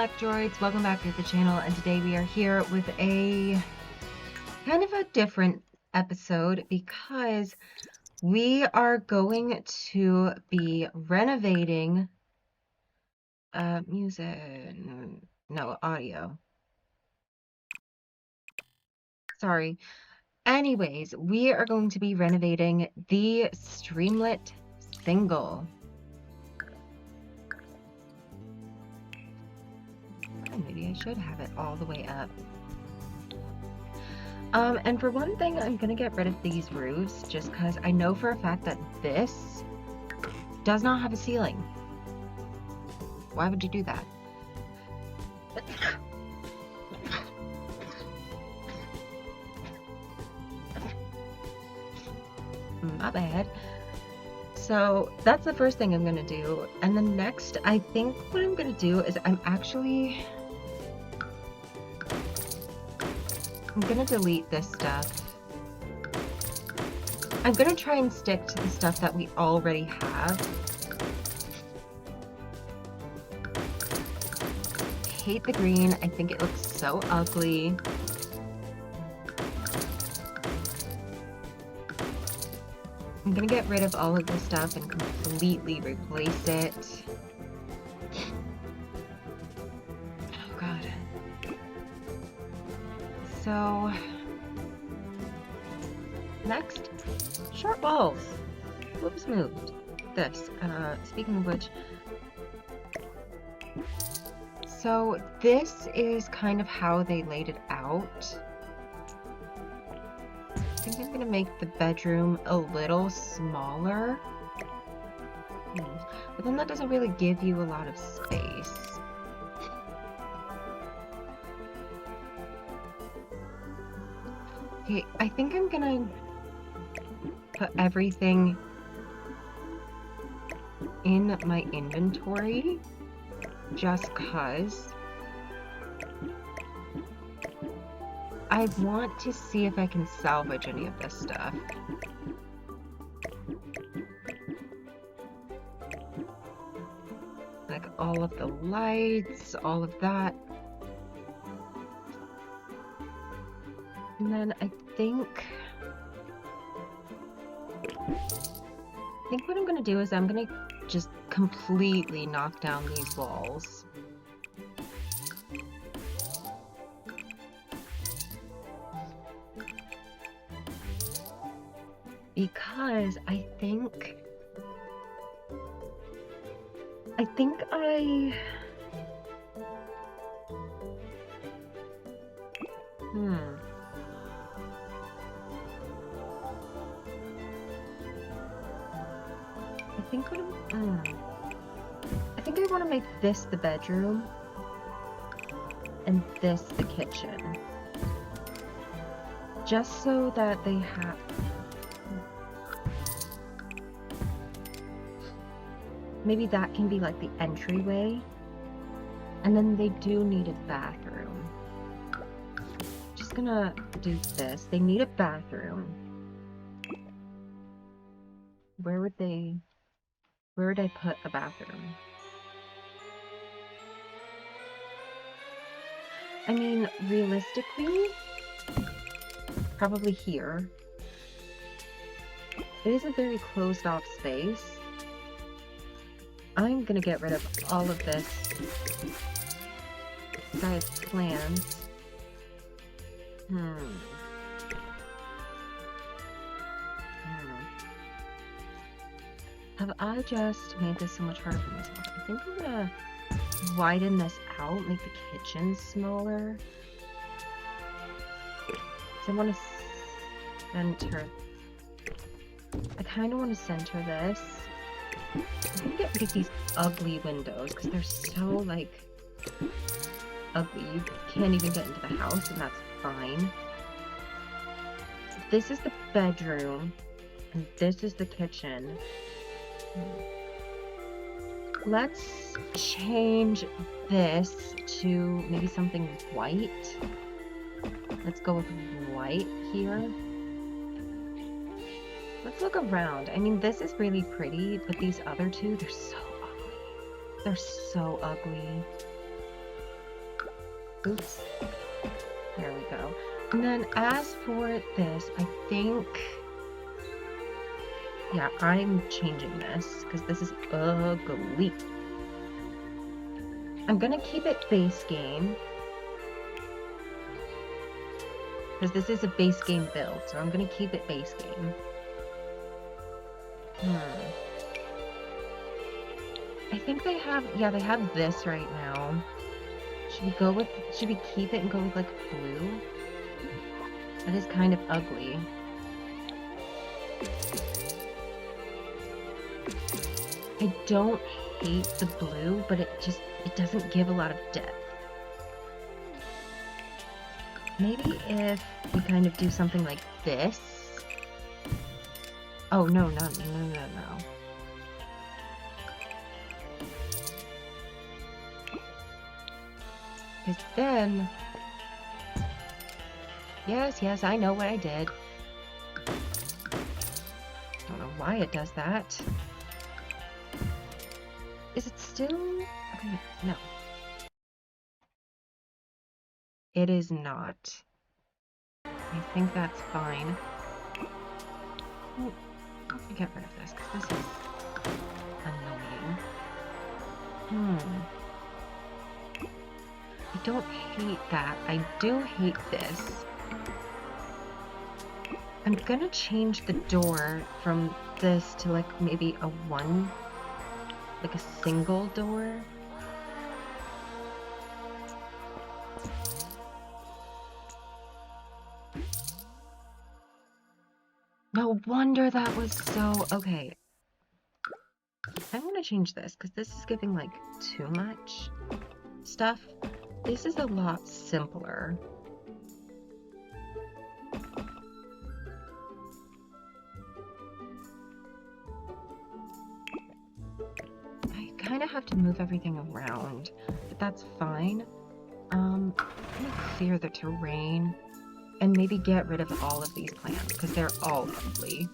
Electroids, welcome back to the channel, and today we are here with a kind of a different episode because we are going to be renovating audio. Sorry. Anyways, we are going to be renovating the Streamlit Single. Maybe I should have it all the way up. And for one thing, I'm gonna get rid of these roofs just because I know for a fact that this does not have a ceiling. Why would you do that? My bad. So that's the first thing I'm gonna do. And then next, I think what I'm gonna do is I'm gonna delete this stuff. I'm gonna try and stick to the stuff that we already have. I hate the green. I think it looks so ugly. I'm gonna get rid of all of this stuff and completely replace it. Oh god. So next, short walls. Whoops, moved. This. Speaking of which, so this is kind of how they laid it out. I think I'm gonna make the bedroom a little smaller. But then that doesn't really give you a lot of space. Okay, I think I'm gonna put everything in my inventory just 'cause I want to see if I can salvage any of this stuff. Like all of the lights, all of that. And then I think what I'm gonna do is I'm gonna just completely knock down these walls. Because I think I want to make this the bedroom and this the kitchen. Just so that they have... Maybe that can be like the entryway. And then they do need a bathroom. Just gonna do this. They need a bathroom. Where would I put a bathroom? I mean, realistically, probably here. It is a very closed off space. I'm gonna get rid of all of this guy's plans. Have I just made this so much harder for myself? I think I'm gonna widen this out, make the kitchen smaller. So I want to center. I kind of want to center this. I'm gonna get rid of these ugly windows because they're so like ugly. You can't even get into the house, and that's fine. This is the bedroom, and this is the kitchen. Let's change this to maybe something white. Let's go with white here. Let's look around. I mean, this is really pretty, but these other two, they're so ugly. They're so ugly. Oops. There we go. And then as for this, I think... Yeah, I'm changing this because this is ugly. I'm gonna keep it base game because this is a base game build, so I'm gonna keep it base game. I think they have, yeah, they have this right now. Should we keep it and go with like blue? That is kind of ugly. I don't hate the blue, but it doesn't give a lot of depth. Maybe if we kind of do something like this. Oh, no. Because then... Yes, I know what I did. Don't know why it does that. Is it still... Okay, no. It is not. I think that's fine. Let me get rid of this, because this is annoying. I don't hate that. I do hate this. I'm gonna change the door from this to like maybe a one, like a single door. No wonder that was so... Okay. I want to change this because this is giving like too much stuff. This is a lot simpler. I kind of have to move everything around, but that's fine. Let me clear the terrain and maybe get rid of all of these plants because they're all ugly.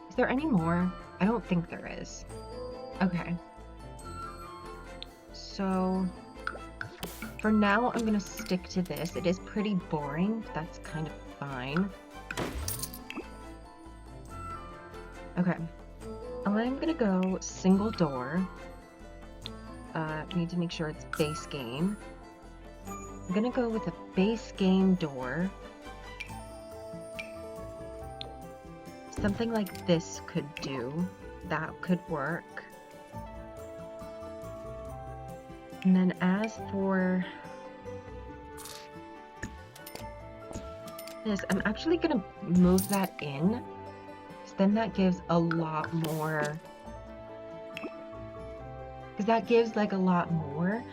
Is there any more? I don't think there is. Okay. So for now, I'm gonna stick to this. It is pretty boring, but that's kind of fine. Okay. I'm gonna go single door. Need to make sure it's base game. I'm gonna go with a base game door. Something like this could do. That could work. And then as for this, I'm actually gonna move that in. Because then that gives a lot more. Because that gives like a lot more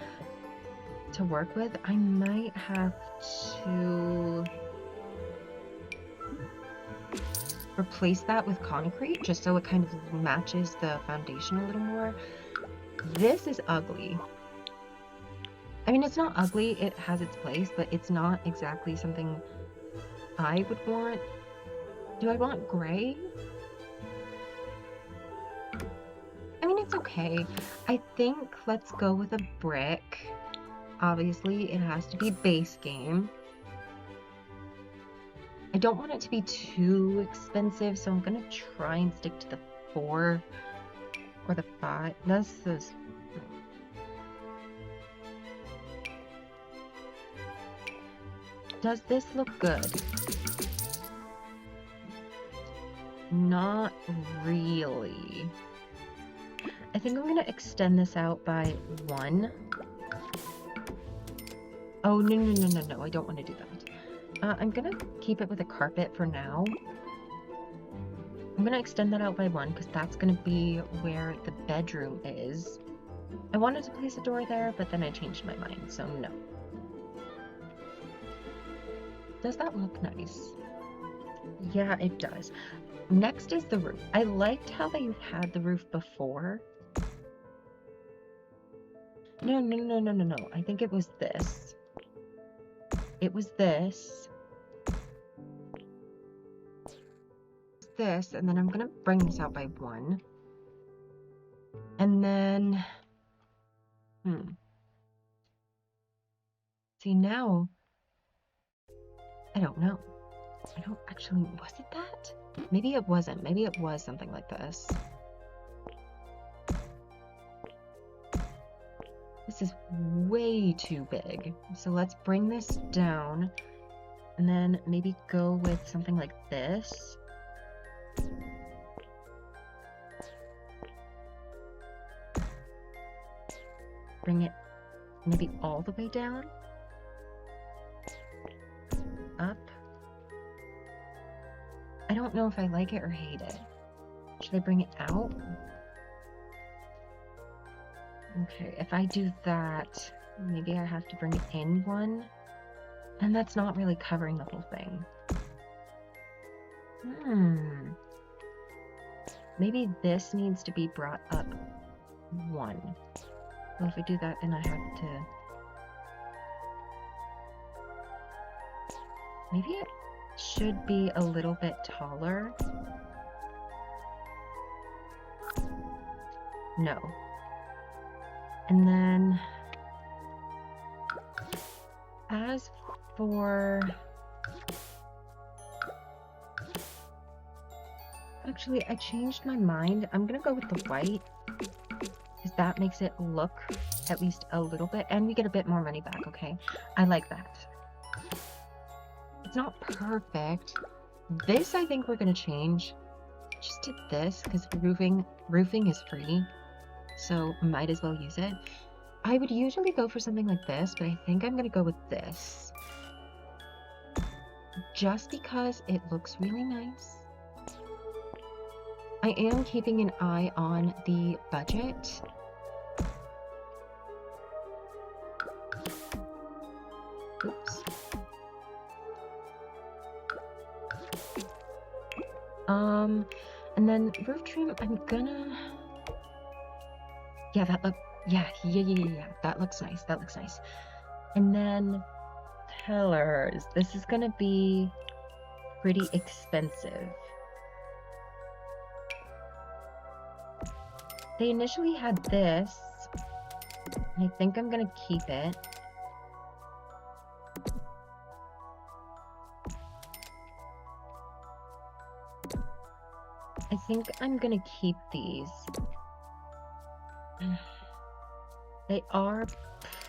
to work with. I might have to replace that with concrete just so it kind of matches the foundation a little more. This is ugly. I mean, it's not ugly, it has its place, but it's not exactly something I would want. Do I want gray? I mean, it's okay. I think let's go with a brick. Obviously, it has to be base game. I don't want it to be too expensive, so I'm gonna try and stick to the 4 or the 5. This is... Does this look good? Not really. I think I'm gonna extend this out by 1. Oh, no, I don't want to do that. I'm gonna keep it with a carpet for now. I'm gonna extend that out by 1 because that's gonna be where the bedroom is. I wanted to place a door there, but then I changed my mind, so no. Does that look nice? Yeah, it does. Next is the roof. I liked how they had the roof before. No. I think it was this. It was this. This, and then I'm gonna bring this out by 1. And then... See, now, I don't know. I don't actually, was it that? Maybe it wasn't. Maybe it was something like this. This is way too big. So let's bring this down and then maybe go with something like this. Bring it maybe all the way down. Up. I don't know if I like it or hate it. Should I bring it out? Okay, if I do that, maybe I have to bring it in one. And that's not really covering the whole thing. Maybe this needs to be brought up one. Well, if I do that, then I have to... Maybe it should be a little bit taller. No. And then, as for... Actually, I changed my mind. I'm gonna go with the white, because that makes it look at least a little bit, and we get a bit more money back, okay? I like that. It's not perfect. This, I think we're gonna change. Just did this, because roofing is free, so might as well use it. I would usually go for something like this, but I think I'm gonna go with this. Just because it looks really nice. I am keeping an eye on the budget. Oops. And then roof trim, I'm gonna... Yeah, that look... Yeah, that looks nice, that looks nice. And then pillars. This is gonna be pretty expensive. They initially had this, and I think I'm gonna keep it. I think I'm gonna keep these. They are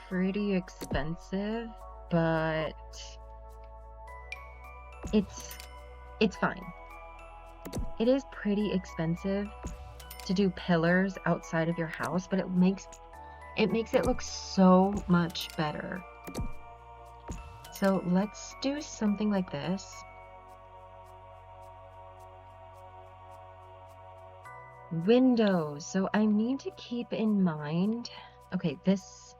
pretty expensive, but it's fine. It is pretty expensive to do pillars outside of your house, but it makes it look so much better. So let's do something like this. Windows. So I need to keep in mind, okay, this,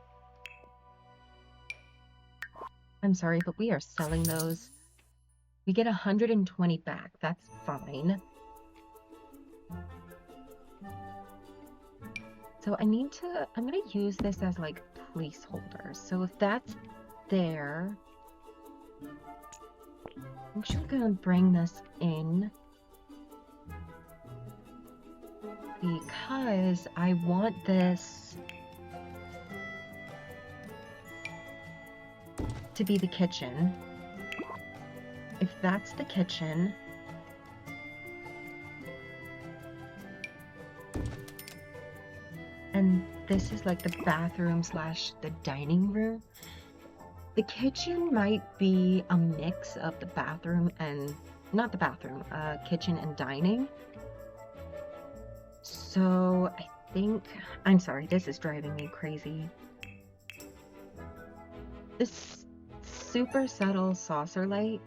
I'm sorry, but we are selling those. We get 120 back. That's fine. So I'm gonna use this as like placeholders. So if that's there, I'm actually gonna bring this in because I want this to be the kitchen. If that's the kitchen, and this is like the bathroom slash the dining room. The kitchen might be a mix of the bathroom and, not the bathroom, kitchen and dining. So I think, I'm sorry, this is driving me crazy. This super subtle saucer light.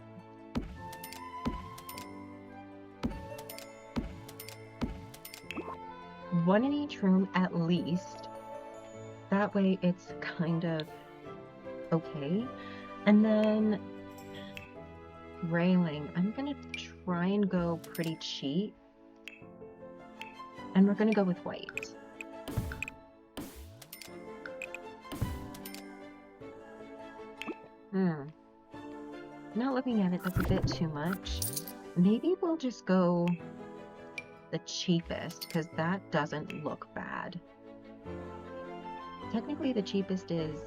One in each room at least. That way it's kind of okay. And then railing. I'm gonna try and go pretty cheap. And we're gonna go with white. Not looking at it, that's a bit too much. Maybe we'll just go the cheapest, because that doesn't look bad. Technically the cheapest is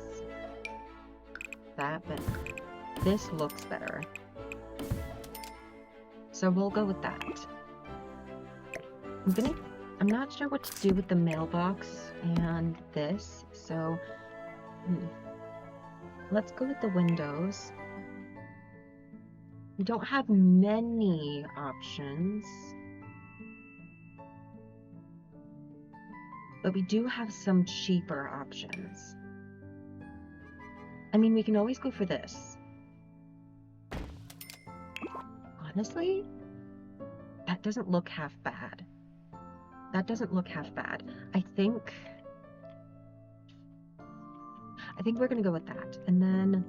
that, but this looks better. So we'll go with that. I'm not sure what to do with the mailbox and this, so let's go with the windows. We don't have many options, but we do have some cheaper options. I mean, we can always go for this. Honestly, that doesn't look half bad. That doesn't look half bad. I think we're gonna go with that. And then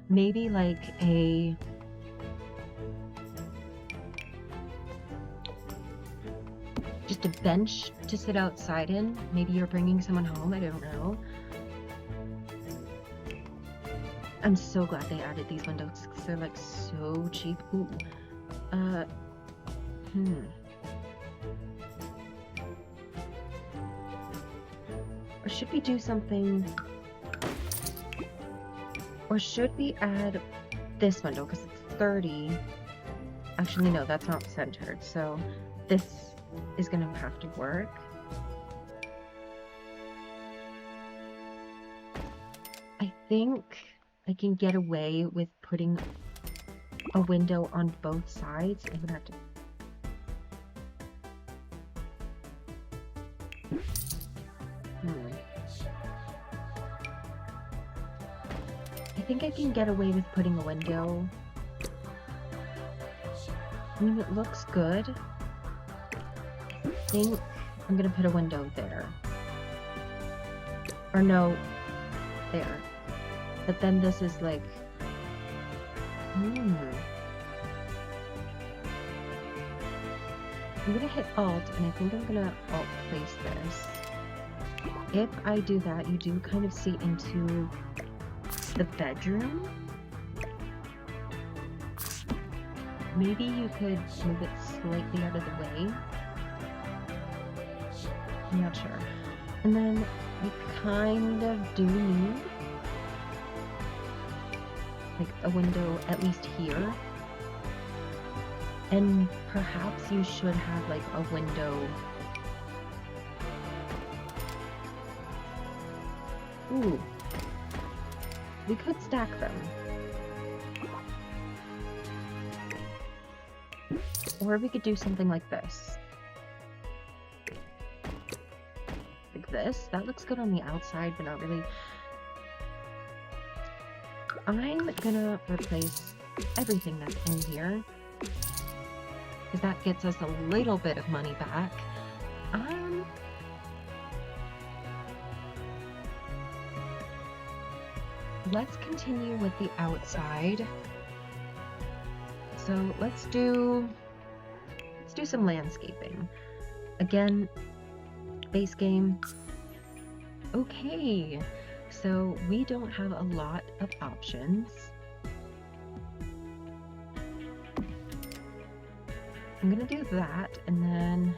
maybe like just a bench to sit outside in. Maybe you're bringing someone home, I don't know. I'm so glad they added these windows because they're like so cheap. Ooh. Or should we do something? Or should we add this window because it's 30? Actually, no, that's not centered. So this is gonna have to work. I think I can get away with putting a window on both sides. I'm gonna have to. I think I can get away with putting a window. I mean, it looks good. I think I'm gonna put a window there. Or no, there. But then this is like, I'm gonna hit Alt, and I think I'm gonna Alt place this. If I do that, you do kind of see into the bedroom. Maybe you could move it slightly out of the way. I'm not sure. And then we kind of do need like a window at least here. And perhaps you should have like a window. Ooh. We could stack them. Or we could do something like this. Like this. That looks good on the outside, but not really. I'm gonna replace everything that's in here, because that gets us a little bit of money back. Let's continue with the outside. So let's do some landscaping. Again, base game. Okay, so we don't have a lot of options. I'm gonna do that, and then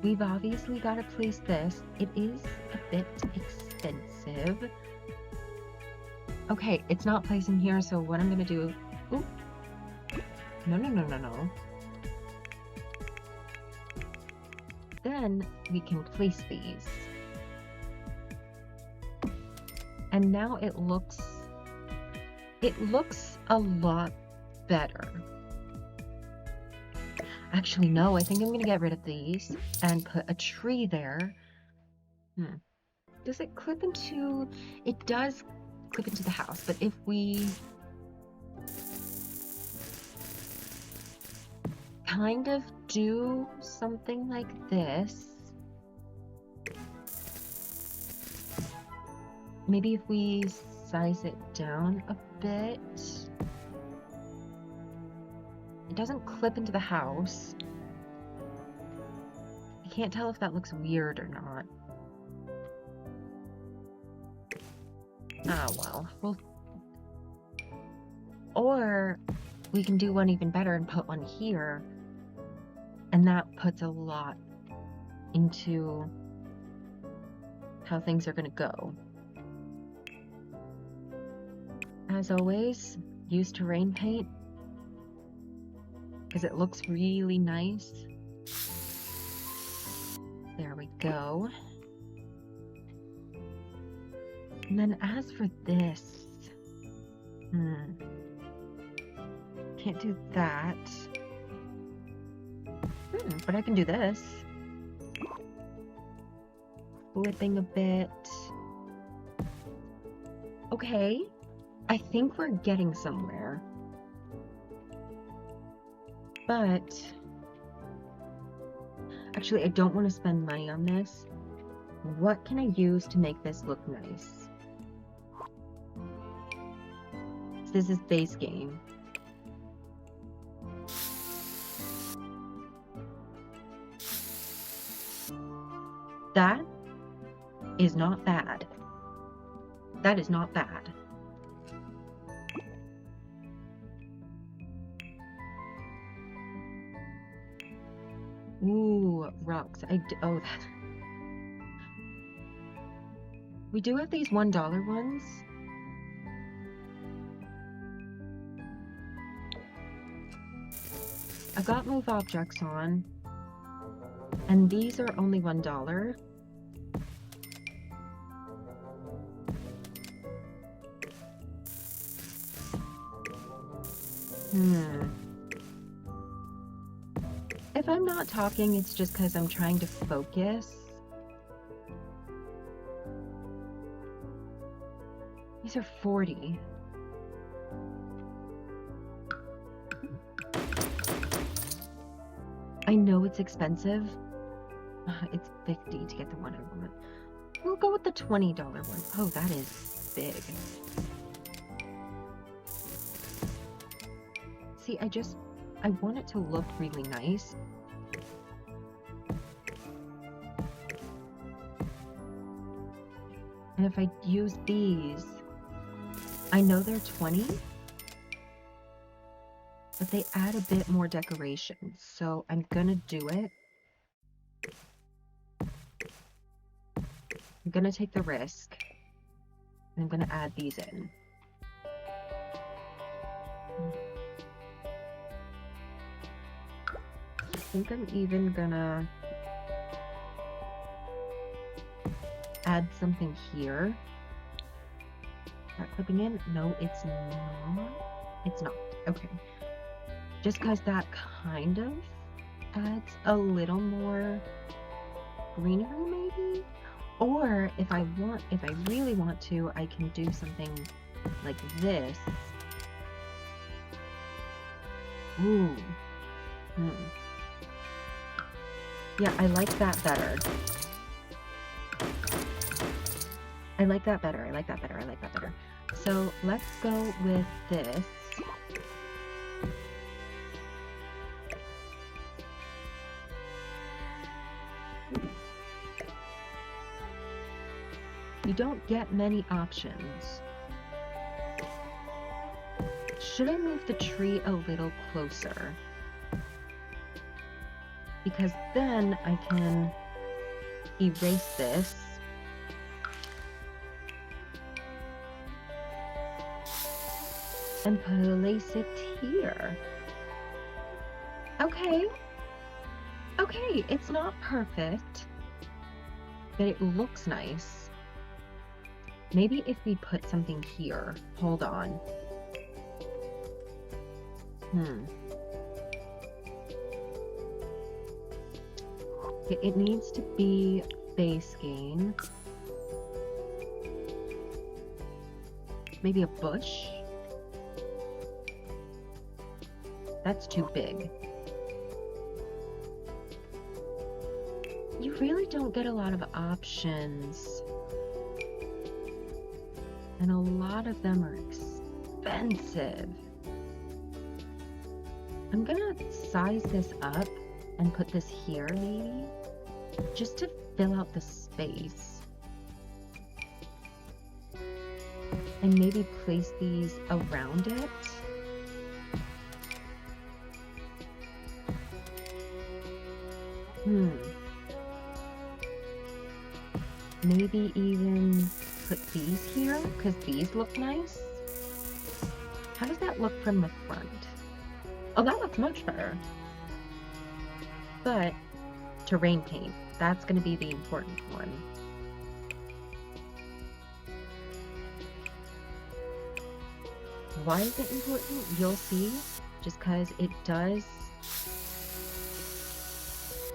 we've obviously got to place this. It is a bit expensive. Okay, it's not placing here, so what I'm gonna do... Ooh. No. Then we can place these. And now it looks a lot better. Actually, no, I think I'm gonna get rid of these and put a tree there. Does it clip into... It does clip into the house, but if we kind of do something like this, maybe if we size it down a bit, it doesn't clip into the house. I can't tell if that looks weird or not. Ah, well, or we can do one even better and put one here, and that puts a lot into how things are gonna go. As always, use terrain paint because it looks really nice. There we go. And then as for this, can't do that. But I can do this. Flipping a bit. Okay, I think we're getting somewhere. But actually, I don't want to spend money on this. What can I use to make this look nice? This is base game. That is not bad. That is not bad. Ooh, rocks. Oh, that. We do have these $1 ones. I got move objects on, and these are only $1. If I'm not talking, it's just because I'm trying to focus. These are 40. I know it's expensive. It's 50 to get the one I want. We'll go with the $20 one. Oh, that is big. See, I want it to look really nice. And if I use these, I know they're 20, but they add a bit more decoration. So I'm gonna do it. I'm gonna take the risk. And I'm gonna add these in. I think I'm even gonna add something here. Is that clipping in? No, it's not. It's not. Okay. Just because that kind of adds a little more greenery, maybe? Or if I really want to, I can do something like this. Ooh. Yeah, I like that better. I like that better. I like that better. I like that better. So let's go with this. You don't get many options. Should I move the tree a little closer? Because then I can erase this. And place it here. Okay. Okay, it's not perfect, but it looks nice. Maybe if we put something here. Hold on. It needs to be base game. Maybe a bush? That's too big. You really don't get a lot of options. And a lot of them are expensive. I'm gonna size this up and put this here maybe, just to fill out the space. And maybe place these around it. maybe even put these here, because these look nice. How does that look from the front? Oh, that looks much better. But terrain paint, that's going to be the important one. Why is it important? You'll see, just because it does,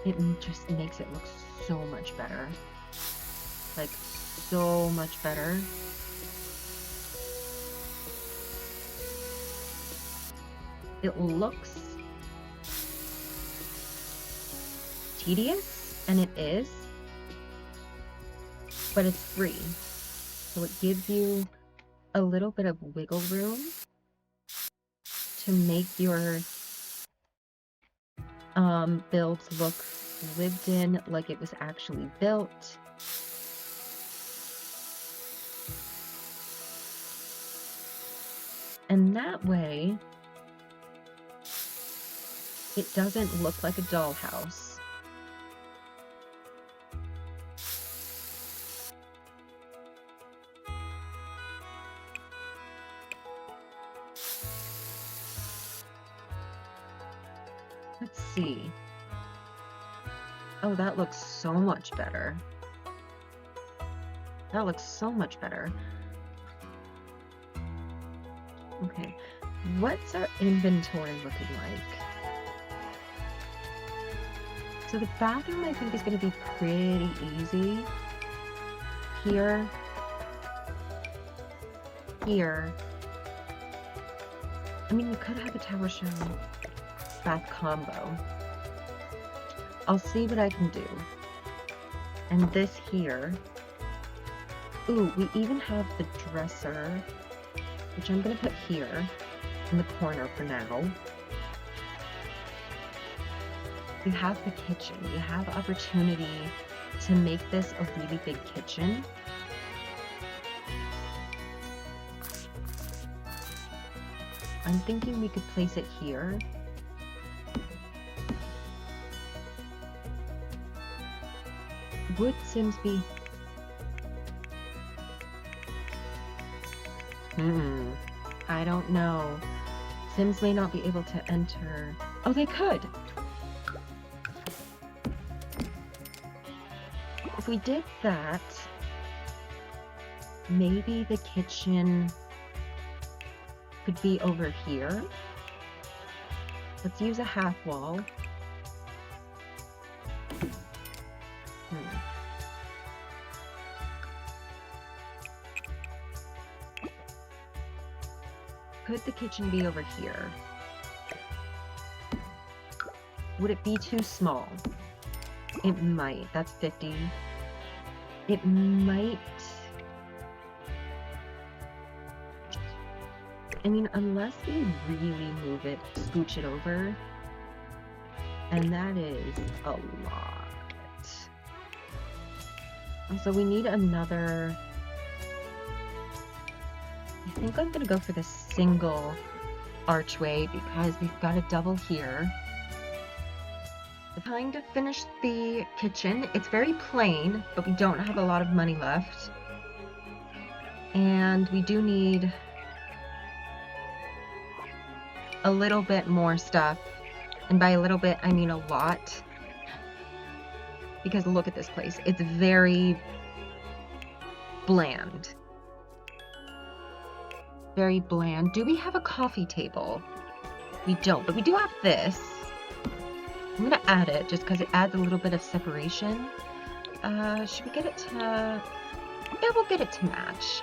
it just makes it look so much better. Like, so much better. It looks tedious, and it is, but it's free. So it gives you a little bit of wiggle room to make your builds look lived in, like it was actually built. And that way, it doesn't look like a dollhouse. Let's see. Oh, that looks so much better. That looks so much better. Okay, what's our inventory looking like? So the bathroom, I think, is going to be pretty easy. Here. Here. I mean, you could have a tower shower bath combo. I'll see what I can do. And this here. Ooh, we even have the dresser, which I'm going to put here in the corner for now. You have the kitchen. You have opportunity to make this a really big kitchen. I'm thinking we could place it here. Would Sims be... I don't know. Sims may not be able to enter... Oh, they could! If we did that, maybe the kitchen could be over here. Let's use a half wall. Could the kitchen be over here? Would it be too small? It might. That's 50. It might... I mean, unless we really move it, scooch it over, and that is a lot. Also, we need another... I think I'm gonna go for the single archway because we've got a double here. Trying to finish the kitchen. It's very plain, but we don't have a lot of money left. And we do need a little bit more stuff. And by a little bit, I mean a lot. Because look at this place. It's very bland. Very bland. Do we have a coffee table? We don't, but we do have this. I'm gonna add it just because it adds a little bit of separation. Should we get it to... Yeah, we'll get it to match.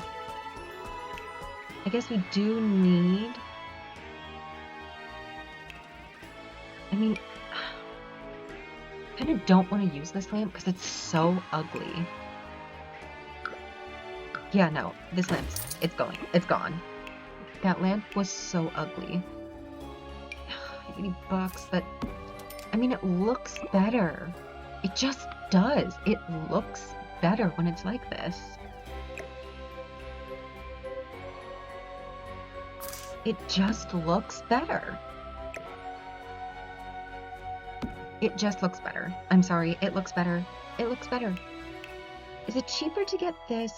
I guess we do need... I mean, I kind of don't want to use this lamp because it's so ugly. Yeah, no, this lamp, it's going. It's gone. That lamp was so ugly. $80, but... I mean, it looks better. It just does. It looks better when it's like this. It just looks better. It just looks better. I'm sorry, it looks better. It looks better. Is it cheaper to get this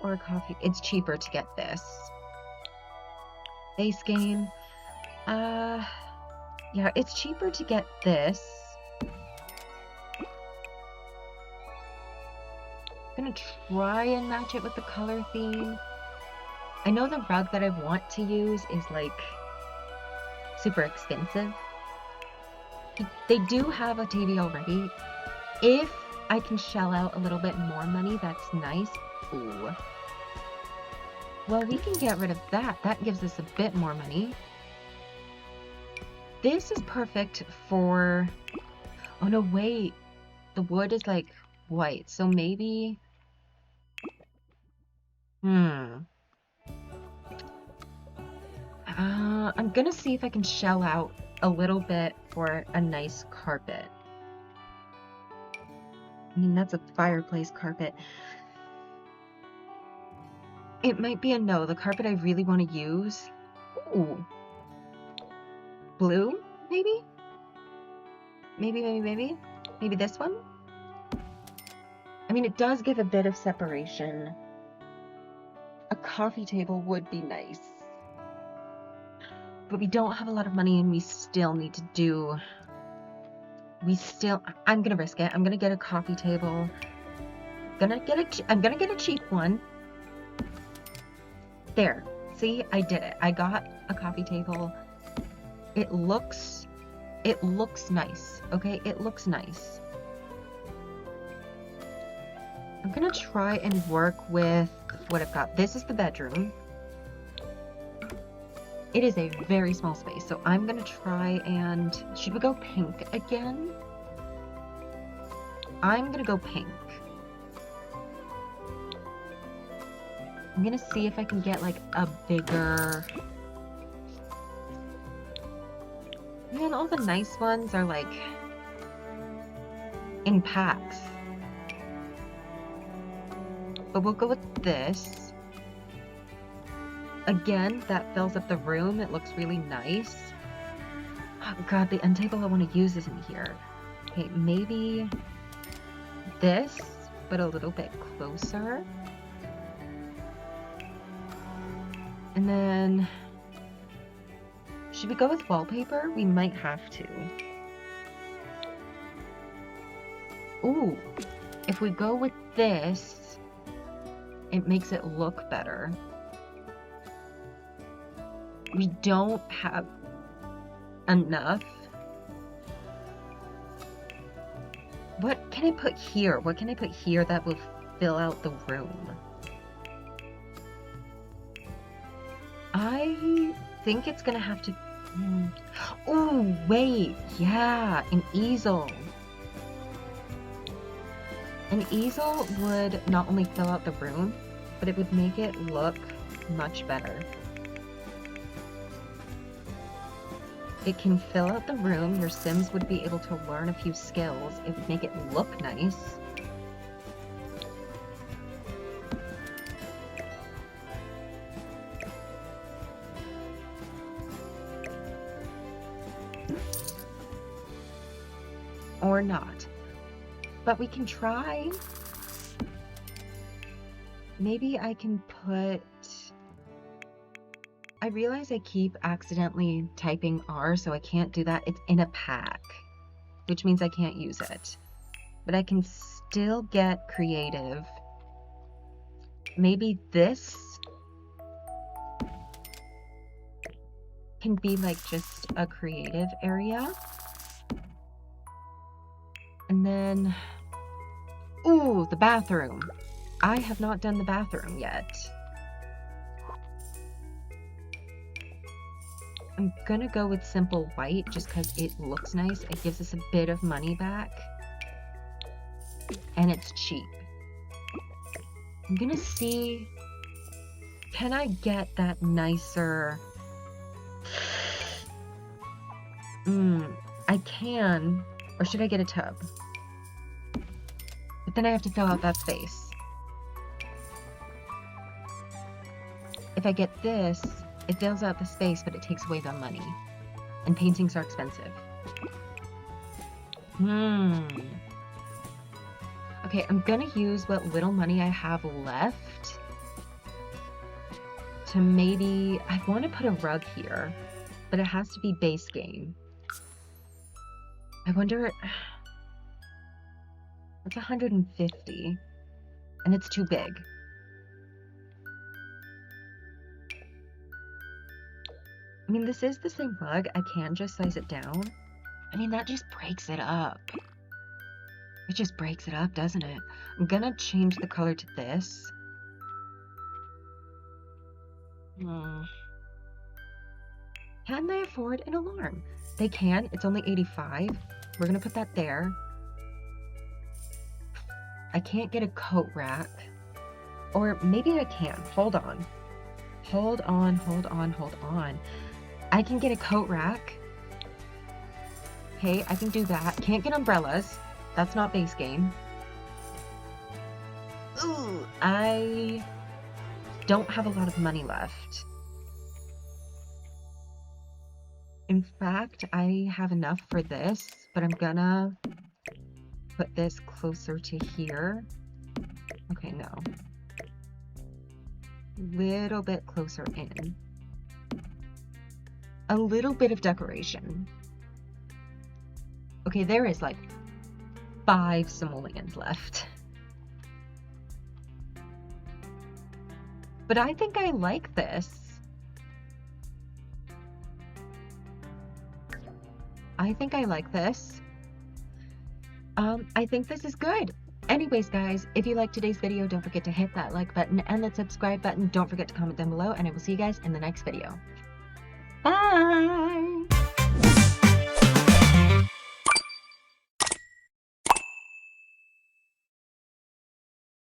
or a coffee? It's cheaper to get this. Base game. Yeah, it's cheaper to get this. I'm gonna try and match it with the color theme. I know the rug that I want to use is like super expensive. They do have a TV already. If I can shell out a little bit more money, that's nice. Ooh. Well, we can get rid of that. That gives us a bit more money. This is perfect for... Oh no, wait. The wood is like white, so maybe... I'm gonna see if I can shell out a little bit for a nice carpet. I mean, that's a fireplace carpet. It might be a no. The carpet I really want to use... Ooh. Blue, maybe? Maybe this one? I mean, it does give a bit of separation. A coffee table would be nice. But we don't have a lot of money and we still need to do... I'm gonna risk it. I'm gonna get a coffee table. I'm gonna get a cheap one. There. See, I did it. I got a coffee table. It looks nice. Okay, it looks nice. I'm gonna try and work with what I've got. This is the bedroom. It is a very small space, so I'm gonna try and... Should we go pink again? I'm gonna go pink. I'm gonna see if I can get like a bigger... Man, all the nice ones are like in packs. But we'll go with this. Again, that fills up the room. It looks really nice. Oh god, the end table I want to use isn't here. Okay, maybe this, but a little bit closer. And then... Should we go with wallpaper? We might have to. Ooh, if we go with this, it makes it look better. We don't have enough. What can I put here? What can I put here that will fill out the room? I think it's gonna have to... Oh, wait. Yeah, an easel. An easel would not only fill out the room, but it would make it look much better. It can fill out the room. Your Sims would be able to learn a few skills. It would make it look nice. Or not. But we can try. Maybe I can put... I realize I keep accidentally typing R, so I can't do that. It's in a pack, which means I can't use it. But I can still get creative. Maybe this can be like just a creative area. And then, ooh, the bathroom. I have not done the bathroom yet. I'm gonna go with simple white just because it looks nice. It gives us a bit of money back. And it's cheap. I'm gonna see, can I get that nicer... I can, or should I get a tub? But then I have to fill out that space. If I get this, it fills out the space, but it takes away the money. And paintings are expensive. Okay, I'm gonna use what little money I have left to maybe, I want to put a rug here, but it has to be base game. I wonder, it's 150 and it's too big. I mean, this is the same rug. I can just size it down. I mean, that just breaks it up. It just breaks it up, doesn't it? I'm gonna change the color to this. Can they afford an alarm? They can. It's only 85. We're gonna put that there. I can't get a coat rack. Or maybe I can. Hold on. Hold on, hold on, hold on. I can get a coat rack. Okay, I can do that. Can't get umbrellas. That's not base game. Ooh, I don't have a lot of money left. In fact, I have enough for this, but I'm gonna put this closer to here. Okay, no. Little bit closer in. A little bit of decoration. Okay, there is like 5 simoleons left. But I think I like this. I think I like this. I think this is good. Anyways, guys, if you liked today's video, don't forget to hit that like button and that subscribe button. Don't forget to comment down below, and I will see you guys in the next video.